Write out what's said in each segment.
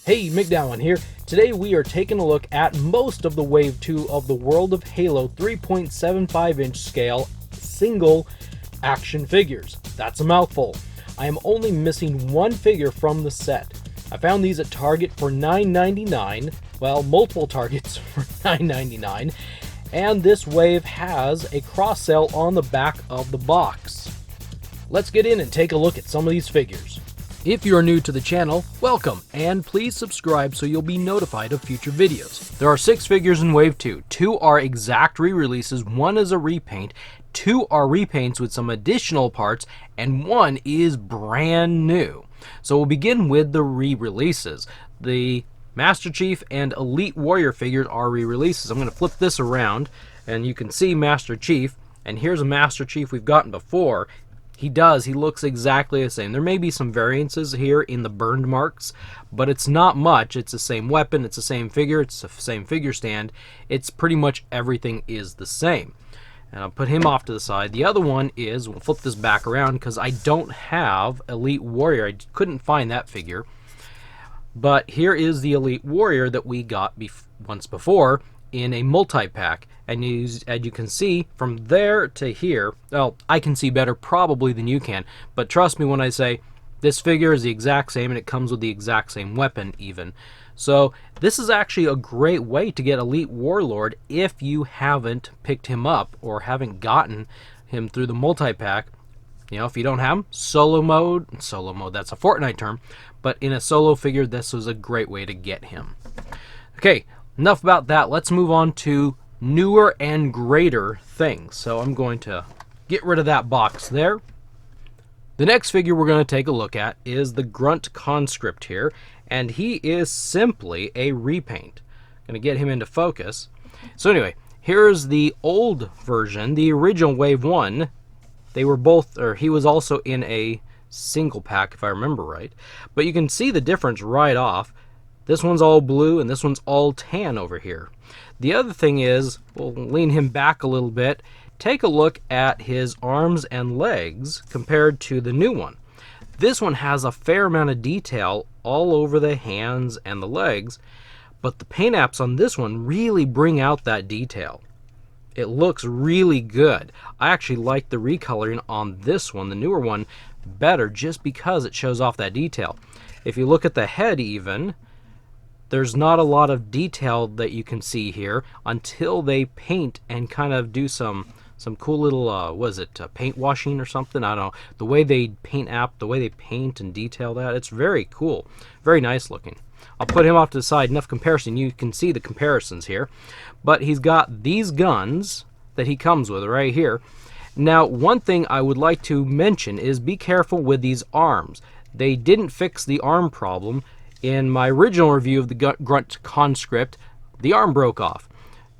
Hey, MacDowin here. Today we are taking a look at most of the Wave 2 of the World of Halo 3.75-inch scale single action figures. That's a mouthful. I am only missing one figure from the set. I found these at Target for $9.99, well, multiple Targets for $9.99, and this Wave has a cross-sell on the back of the box. Let's get in and take a look at some of these figures. If you are new to the channel, welcome, and please subscribe so you'll be notified of future videos. There are 6 figures in Wave 2. 2 are exact re-releases, 1 is a repaint, 2 are repaints with some additional parts, and 1 is brand new. So we'll begin with the re-releases. The Master Chief and Elite Warrior figures are re-releases. I'm going to flip this around, and you can see Master Chief, and here's a Master Chief we've gotten before. He looks exactly the same. There may be some variances here in the burned marks, but it's not much. It's the same weapon, it's the same figure, it's the same figure stand. It's pretty much everything is the same. And I'll put him off to the side. The other one is, we'll flip this back around because I don't have Elite Warrior. I couldn't find that figure. But here is the Elite Warrior that we got once before in a multi-pack. And as you can see, from there to here, well, I can see better probably than you can, but trust me when I say this figure is the exact same and it comes with the exact same weapon even. So this is actually a great way to get Elite Warlord if you haven't picked him up or haven't gotten him through the multi-pack. You know, if you don't have him, solo mode, that's a Fortnite term, but in a solo figure, this was a great way to get him. Okay, enough about that. Let's move on to newer and greater things. So I'm going to get rid of that box there. The next figure we're going to take a look at is the Grunt Conscript here, and he is simply a repaint. I'm going to get him into focus. So anyway, here's the old version, the original Wave 1. They were both, or he was also in a single pack if I remember right. But you can see the difference right off. This one's all blue and this one's all tan over here. The other thing is, we'll lean him back a little bit, take a look at his arms and legs compared to the new one. This one has a fair amount of detail all over the hands and the legs, but the paint apps on this one really bring out that detail. It looks really good. I actually like the recoloring on this one, the newer one, better just because it shows off that detail. If you look at the head even, there's not a lot of detail that you can see here until they paint and kind of do some cool little, paint washing or something? I don't know. The way they paint and detail that, it's very cool. Very nice looking. I'll put him off to the side. Enough comparison. You can see the comparisons here. But he's got these guns that he comes with right here. Now, one thing I would like to mention is be careful with these arms. They didn't fix the arm problem. In my original review of the Grunt Conscript, the arm broke off.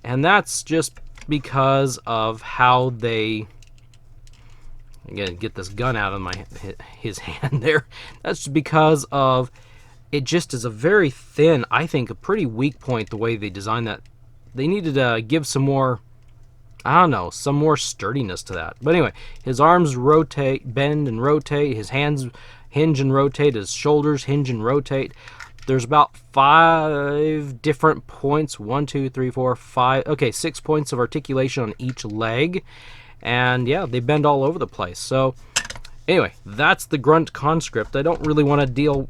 And that's just because of how they... Again, get this gun out of his hand there. That's because of... It just is a very thin, I think, a pretty weak point the way they designed that. They needed to give some more... I don't know, some more sturdiness to that. But anyway, his arms rotate, bend and rotate. His hands hinge and rotate. His shoulders hinge and rotate. There's about 5 different points. 1, 2, 3, 4, 5. Okay, 6 points of articulation on each leg. And yeah, they bend all over the place. So anyway, that's the Grunt Conscript. I don't really want to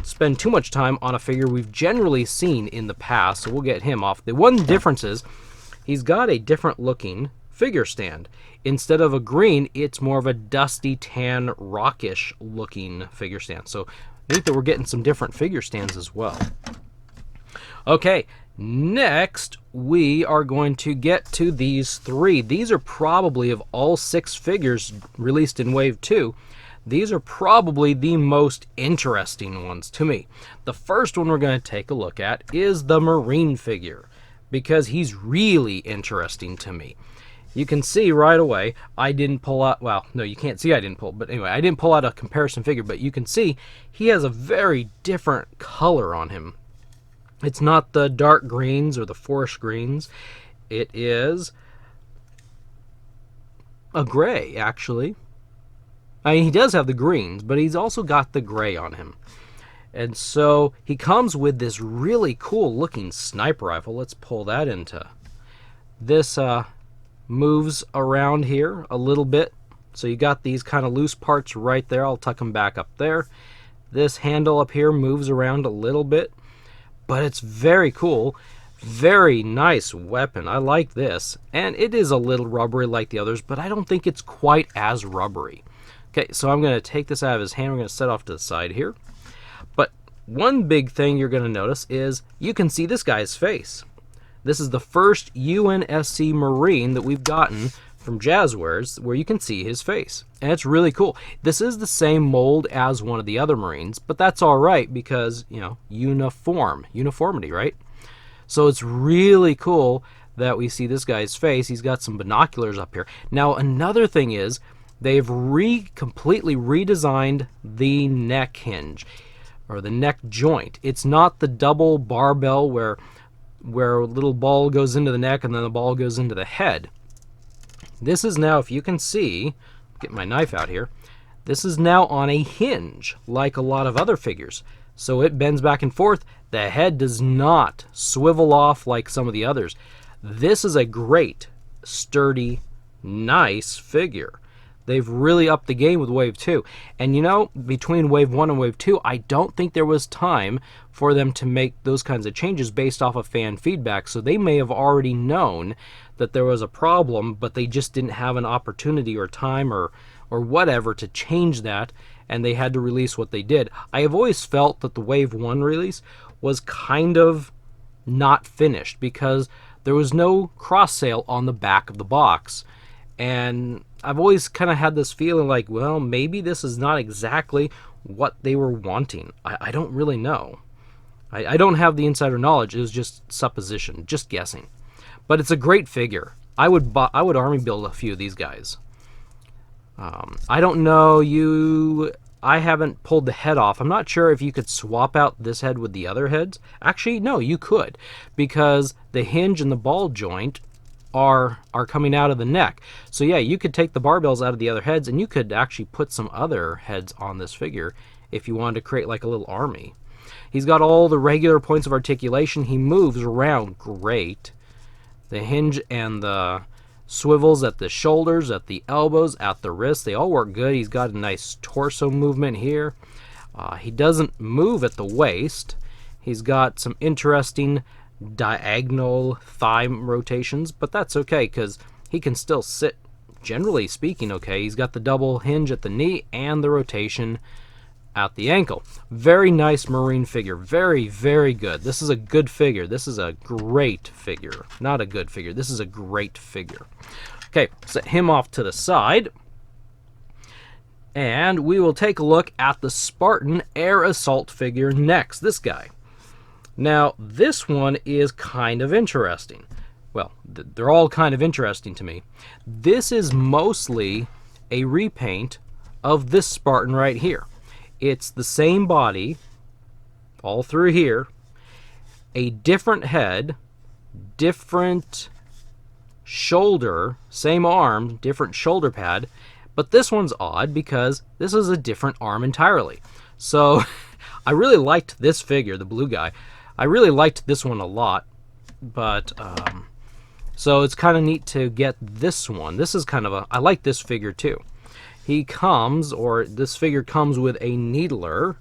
spend too much time on a figure we've generally seen in the past, so we'll get him off. The one difference is he's got a different looking figure stand. Instead of a green, it's more of a dusty tan rockish looking figure stand. So I think that we're getting some different figure stands as well. Okay, next we are going to get to these 3. These are probably, of all 6 figures released in Wave 2, these are probably the most interesting ones to me. The first one we're going to take a look at is the Marine figure, because he's really interesting to me. You can see right away, I didn't pull out, well, no, you can't see I didn't pull, but anyway, I didn't pull out a comparison figure, but you can see he has a very different color on him. It's not the dark greens or the forest greens. It is a gray, actually. I mean, he does have the greens, but he's also got the gray on him. And so he comes with this really cool looking sniper rifle. Let's pull that into this. Moves around here a little bit. So you got these kind of loose parts right there. I'll tuck them back up there. This handle up here moves around a little bit, but it's very cool. Very nice weapon. I like this. And it is a little rubbery like the others, but I don't think it's quite as rubbery. Okay, so I'm going to take this out of his hand. We're going to set off to the side here. But one big thing you're going to notice is you can see this guy's face. This is the first UNSC Marine that we've gotten from Jazwares where you can see his face. And it's really cool. This is the same mold as one of the other Marines, but that's all right because, you know, uniformity, right? So it's really cool that we see this guy's face. He's got some binoculars up here. Now, another thing is they've completely redesigned the neck hinge or the neck joint. It's not the double barbell where a little ball goes into the neck and then the ball goes into the head. This is now, if you can see, get my knife out here, this is now on a hinge like a lot of other figures. So it bends back and forth. The head does not swivel off like some of the others. This is a great, sturdy, nice figure. They've really upped the game with Wave 2. And you know, between Wave 1 and Wave 2, I don't think there was time for them to make those kinds of changes based off of fan feedback. So they may have already known that there was a problem, but they just didn't have an opportunity or time or whatever to change that, and they had to release what they did. I have always felt that the Wave 1 release was kind of not finished because there was no cross sale on the back of the box. And I've always kind of had this feeling like, well, maybe this is not exactly what they were wanting. I don't really know. I don't have the insider knowledge. It was just supposition, just guessing. But it's a great figure. I would army build a few of these guys. I don't know, I haven't pulled the head off. I'm not sure if you could swap out this head with the other heads. Actually, no, you could, because the hinge and the ball joint are coming out of the neck. So yeah, you could take the barbells out of the other heads and you could actually put some other heads on this figure if you wanted to create like a little army. He's got all the regular points of articulation. He moves around great. The hinge and the swivels at the shoulders, at the elbows, at the wrists, they all work good. He's got a nice torso movement here. He doesn't move at the waist. He's got some interesting diagonal thigh rotations, but that's okay because he can still sit, generally speaking, okay. He's got the double hinge at the knee and the rotation at the ankle. Very nice Marine figure. Very, very good. This is a good figure. This is a great figure. Not a good figure. This is a great figure. Okay, set him off to the side. And we will take a look at the Spartan Air Assault figure next. This guy. Now, this one is kind of interesting. Well, they're all kind of interesting to me. This is mostly a repaint of this Spartan right here. It's the same body, all through here, a different head, different shoulder, same arm, different shoulder pad, but this one's odd because this is a different arm entirely. So, I really liked this figure, the blue guy. I really liked this one a lot, but so it's kind of neat to get this one. This is kind of I like this figure too. He comes, or this figure comes with a needler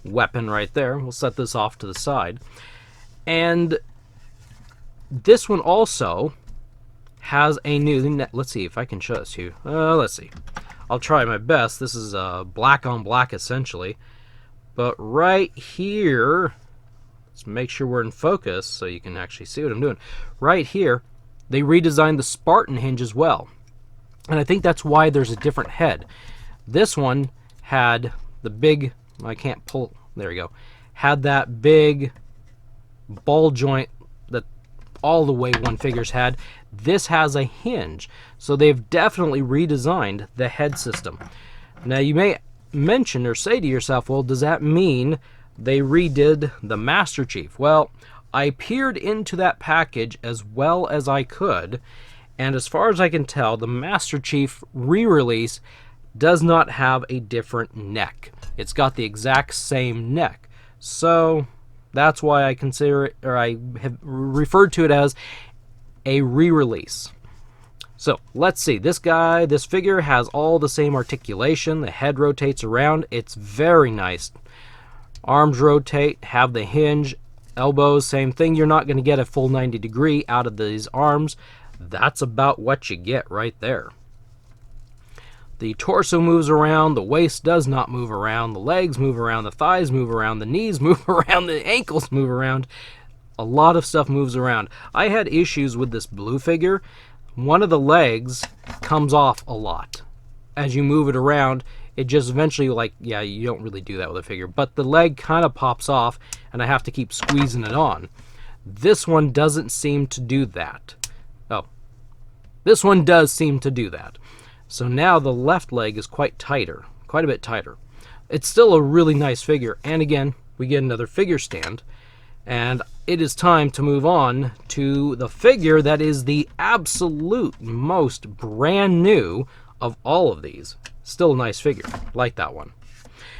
weapon right there. We'll set this off to the side. And this one also has a new, let's see if I can show this to you. Let's see. I'll try my best. This is black on black essentially. But right here, let's make sure we're in focus so you can actually see what I'm doing. Right here, they redesigned the Spartan hinge as well. And I think that's why there's a different head. This one had the big, I can't pull, there we go, had that big ball joint that all the Wave 1 figures had. This has a hinge. So they've definitely redesigned the head system. Now you may mention or say to yourself, well, does that mean they redid the Master Chief? Well, I peered into that package as well as I could, and as far as I can tell, the Master Chief re-release does not have a different neck. It's got the exact same neck. So that's why I consider it, or I have referred to it as a re-release. So let's see, this figure has all the same articulation. The head rotates around. It's very nice. Arms rotate, have the hinge. Elbows, same thing. You're not going to get a full 90-degree out of these arms. That's about what you get right there. The torso moves around, the waist does not move around, the legs move around, the thighs move around, the knees move around, the ankles move around. A lot of stuff moves around. I had issues with this blue figure. One of the legs comes off a lot. As you move it around, it just eventually, like, yeah, you don't really do that with a figure, but the leg kind of pops off, and I have to keep squeezing it on. This one doesn't seem to do that. Oh, this one does seem to do that. So now the left leg is quite a bit tighter. It's still a really nice figure, and again, we get another figure stand, and it is time to move on to the figure that is the absolute most brand new of all of these. Still a nice figure, like that one.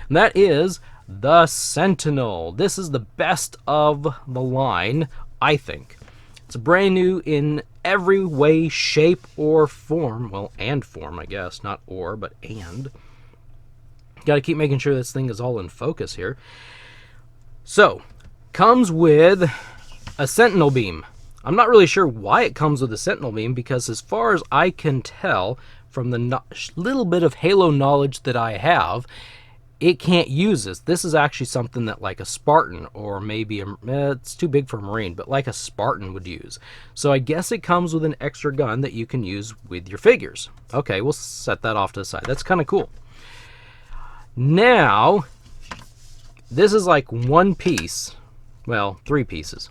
And that is the Sentinel. This is the best of the line, I think. It's brand new in every way, shape, or form. Well, and form, I guess. Not or, but and. Got to keep making sure this thing is all in focus here. So, comes with a Sentinel beam. I'm not really sure why it comes with a Sentinel beam, because as far as I can tell from the little bit of Halo knowledge that I have, it can't use this. This is actually something that like a Spartan, or maybe it's too big for a Marine, but like a Spartan would use. So I guess it comes with an extra gun that you can use with your figures. Okay, we'll set that off to the side. That's kind of cool. Now, this is like one piece. Well, 3 pieces.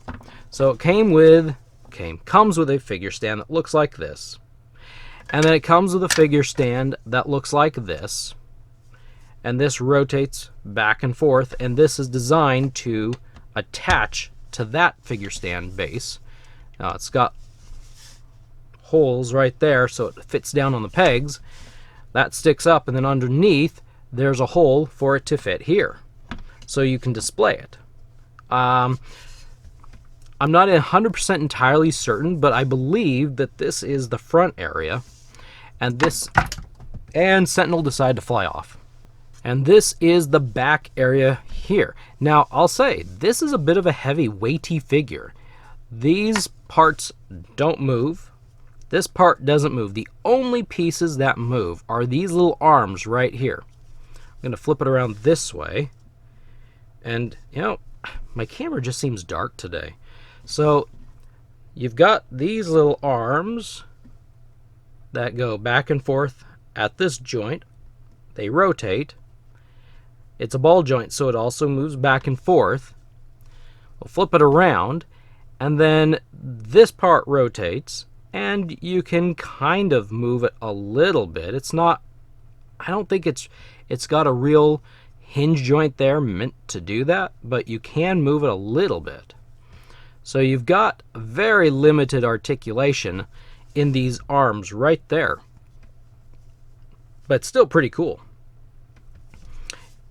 So it comes with a figure stand that looks like this. And then it comes with a figure stand that looks like this. And this rotates back and forth, and this is designed to attach to that figure stand base. Now it's got holes right there so it fits down on the pegs. That sticks up, and then underneath there's a hole for it to fit here, so you can display it. I'm not 100% entirely certain, but I believe that this is the front area, and Sentinel decided to fly off. And this is the back area here. Now, I'll say, this is a bit of a heavy, weighty figure. These parts don't move. This part doesn't move. The only pieces that move are these little arms right here. I'm going to flip it around this way. And, you know, my camera just seems dark today. So, you've got these little arms that go back and forth at this joint. They rotate. It's a ball joint, so it also moves back and forth. We'll flip it around, and then this part rotates, and you can kind of move it a little bit. It's not, I don't think it's got a real hinge joint there meant to do that, but you can move it a little bit. So you've got very limited articulation in these arms right there, but still pretty cool.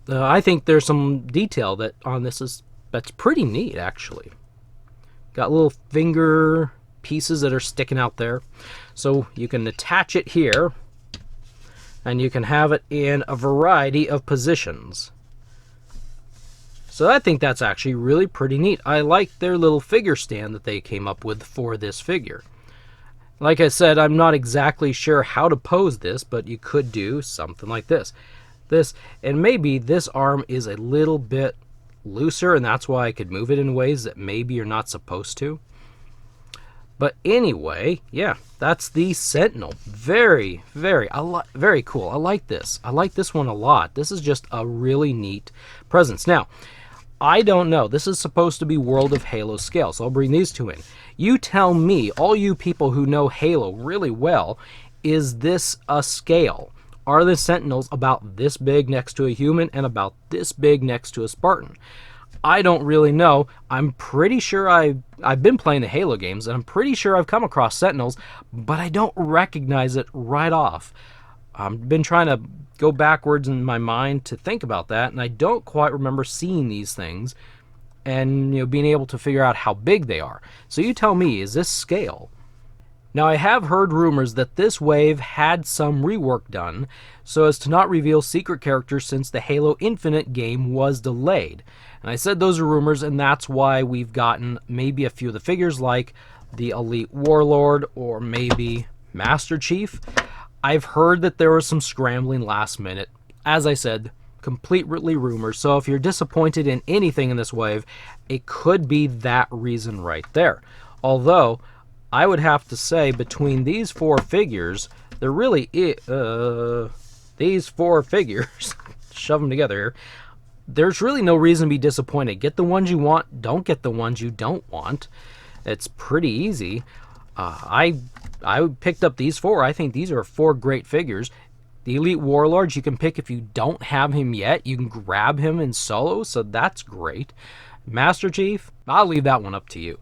I think there's some detail that on this that's pretty neat, actually. Got little finger pieces that are sticking out there. So you can attach it here, and you can have it in a variety of positions. So I think that's actually really pretty neat. I like their little figure stand that they came up with for this figure. Like I said, I'm not exactly sure how to pose this, but you could do something like this. And maybe this arm is a little bit looser, and that's why I could move it in ways that maybe you're not supposed to. But anyway, yeah, that's the Sentinel. Very, very cool. I like this. I like this one a lot. This is just a really neat presence. Now, I don't know. This is supposed to be World of Halo scale, so I'll bring these two in. You tell me, all you people who know Halo really well, is this a scale? Are the Sentinels about this big next to a human and about this big next to a Spartan? I don't really know. I'm pretty sure I've been playing the Halo games, and I'm pretty sure I've come across Sentinels, but I don't recognize it right off. I've been trying to go backwards in my mind to think about that, and I don't quite remember seeing these things and being able to figure out how big they are. So you tell me, is this scale? Now, I have heard rumors that this wave had some rework done so as to not reveal secret characters since the Halo Infinite game was delayed. And I said those are rumors, and that's why we've gotten maybe a few of the figures like the Elite Warlord or maybe Master Chief. I've heard that there was some scrambling last minute. As I said, completely rumors. So if you're disappointed in anything in this wave, it could be that reason right there. Although, I would have to say between these four figures, there really is, these four figures, shove them together here, there's really no reason to be disappointed. Get the ones you want, don't get the ones you don't want. It's pretty easy. I picked up these four. I think these are four great figures. The Elite Warlords you can pick if you don't have him yet. You can grab him in solo, so that's great. Master Chief, I'll leave that one up to you.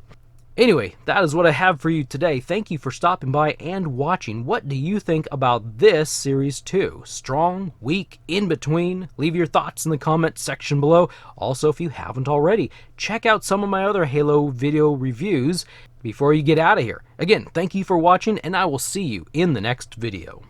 Anyway, that is what I have for you today. Thank you for stopping by and watching. What do you think about this Series 2? Strong, weak, in between? Leave your thoughts in the comment section below. Also, if you haven't already, check out some of my other Halo video reviews before you get out of here. Again, thank you for watching, and I will see you in the next video.